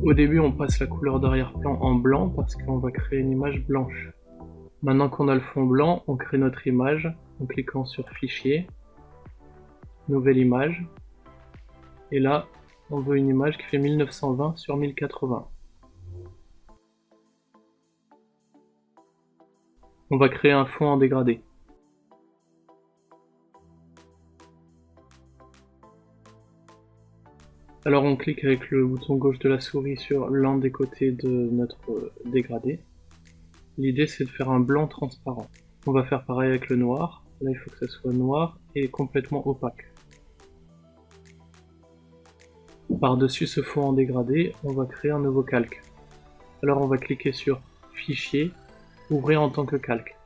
Au début, on passe la couleur d'arrière-plan en blanc parce qu'on va créer une image blanche. Maintenant qu'on a le fond blanc, on crée notre image en cliquant sur Fichier, Nouvelle image. Et là, on veut une image qui fait 1920 sur 1080. On va créer un fond en dégradé. Alors on clique avec le bouton gauche de la souris sur l'un des côtés de notre dégradé. L'idée c'est de faire un blanc transparent. On va faire pareil avec le noir. Là il faut que ça soit noir et complètement opaque. Par-dessus ce fond en dégradé, on va créer un nouveau calque. Alors on va cliquer sur Fichier, Ouvrir en tant que calque.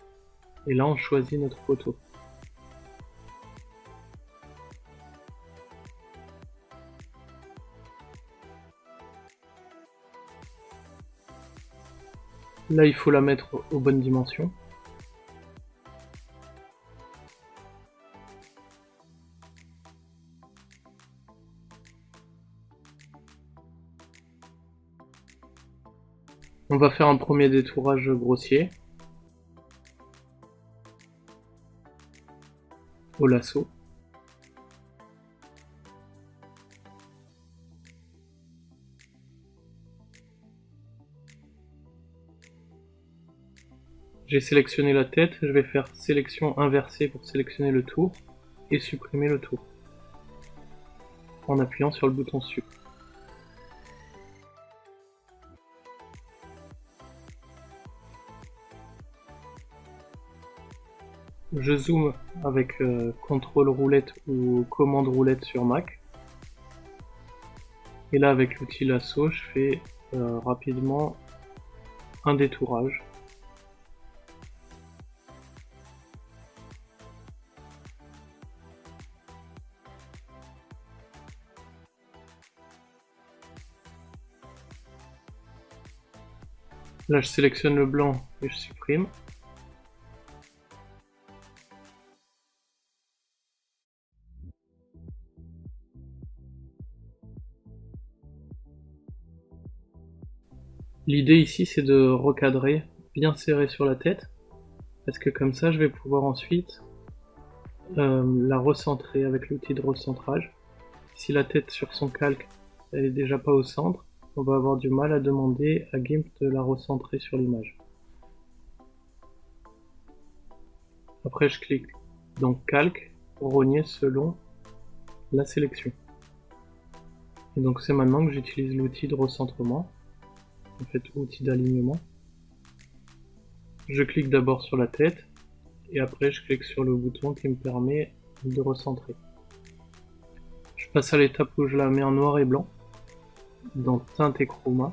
Et là on choisit notre photo. Là il faut la mettre aux bonnes dimensions. On va faire un premier détourage grossier au lasso. J'ai sélectionné la tête, je vais faire sélection inversée pour sélectionner le tour et supprimer le tour en appuyant sur le bouton Sup. Je zoome avec CTRL roulette ou commande roulette sur Mac. Et là avec l'outil lasso, je fais rapidement un détourage. Là je sélectionne le blanc et je supprime. L'idée ici c'est de recadrer, bien serré sur la tête, parce que comme ça je vais pouvoir ensuite la recentrer avec l'outil de recentrage. Si la tête sur son calque elle est déjà pas au centre, on va avoir du mal à demander à GIMP de la recentrer sur l'image. Après je clique dans calque pour rogner selon la sélection. Et donc c'est maintenant que j'utilise l'outil de recentrement, en fait outil d'alignement. Je clique d'abord sur la tête et après je clique sur le bouton qui me permet de recentrer. Je passe à l'étape où je la mets en noir et blanc, dans teinte et chroma,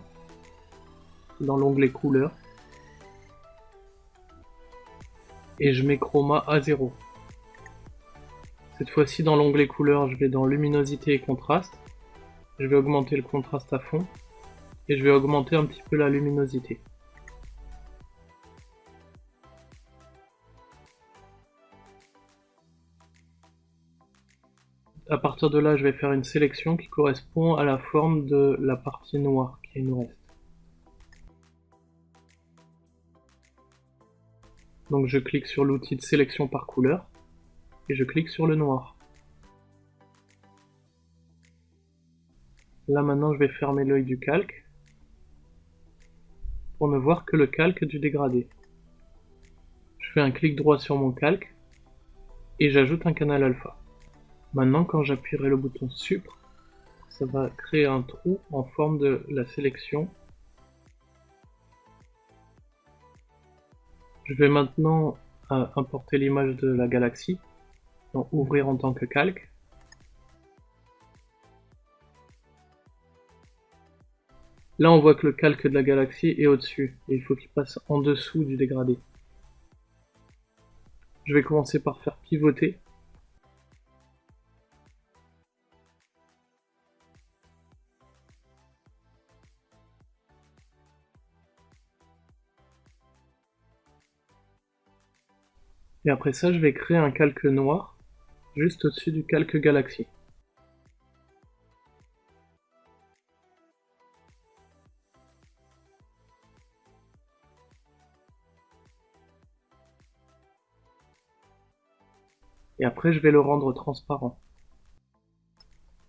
dans l'onglet couleur, et je mets chroma à 0. Cette fois-ci dans l'onglet couleur, je vais dans luminosité et contraste, je vais augmenter le contraste à fond, et je vais augmenter un petit peu la luminosité. À partir de là, je vais faire une sélection qui correspond à la forme de la partie noire qui nous reste. Donc je clique sur l'outil de sélection par couleur, et je clique sur le noir. Là maintenant je vais fermer l'œil du calque, pour ne voir que le calque du dégradé. Je fais un clic droit sur mon calque, et j'ajoute un canal alpha. Maintenant quand j'appuierai le bouton Sup, ça va créer un trou en forme de la sélection. Je vais maintenant importer l'image de la galaxie, donc ouvrir en tant que calque. Là on voit que le calque de la galaxie est au-dessus, et il faut qu'il passe en dessous du dégradé. Je vais commencer par faire pivoter. Et après ça, je vais créer un calque noir, juste au-dessus du calque galaxie. Et après, je vais le rendre transparent.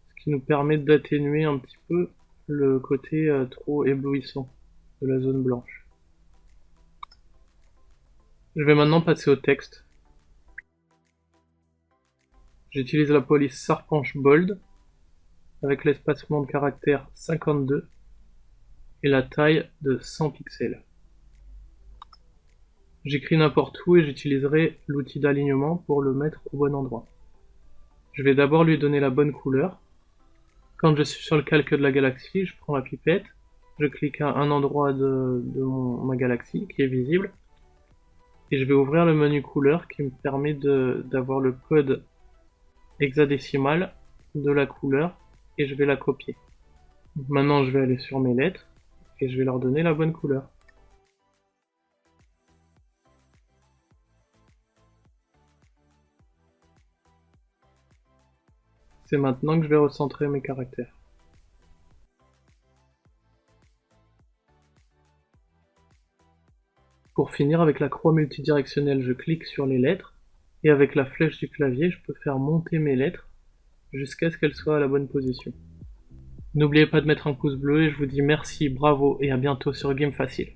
Ce qui nous permet d'atténuer un petit peu le côté trop éblouissant de la zone blanche. Je vais maintenant passer au texte. J'utilise la police Sarpanch Bold avec l'espacement de caractère 52 et la taille de 100 pixels. J'écris n'importe où et j'utiliserai l'outil d'alignement pour le mettre au bon endroit. Je vais d'abord lui donner la bonne couleur. Quand je suis sur le calque de la galaxie, je prends la pipette, je clique à un endroit de ma galaxie qui est visible, et je vais ouvrir le menu couleur qui me permet d'avoir le code hexadécimal de la couleur, et je vais la copier. Maintenant je vais aller sur mes lettres, et je vais leur donner la bonne couleur. C'est maintenant que je vais recentrer mes caractères. Pour finir, avec la croix multidirectionnelle, je clique sur les lettres, et avec la flèche du clavier, je peux faire monter mes lettres jusqu'à ce qu'elles soient à la bonne position. N'oubliez pas de mettre un pouce bleu et je vous dis merci, bravo et à bientôt sur Game Facile.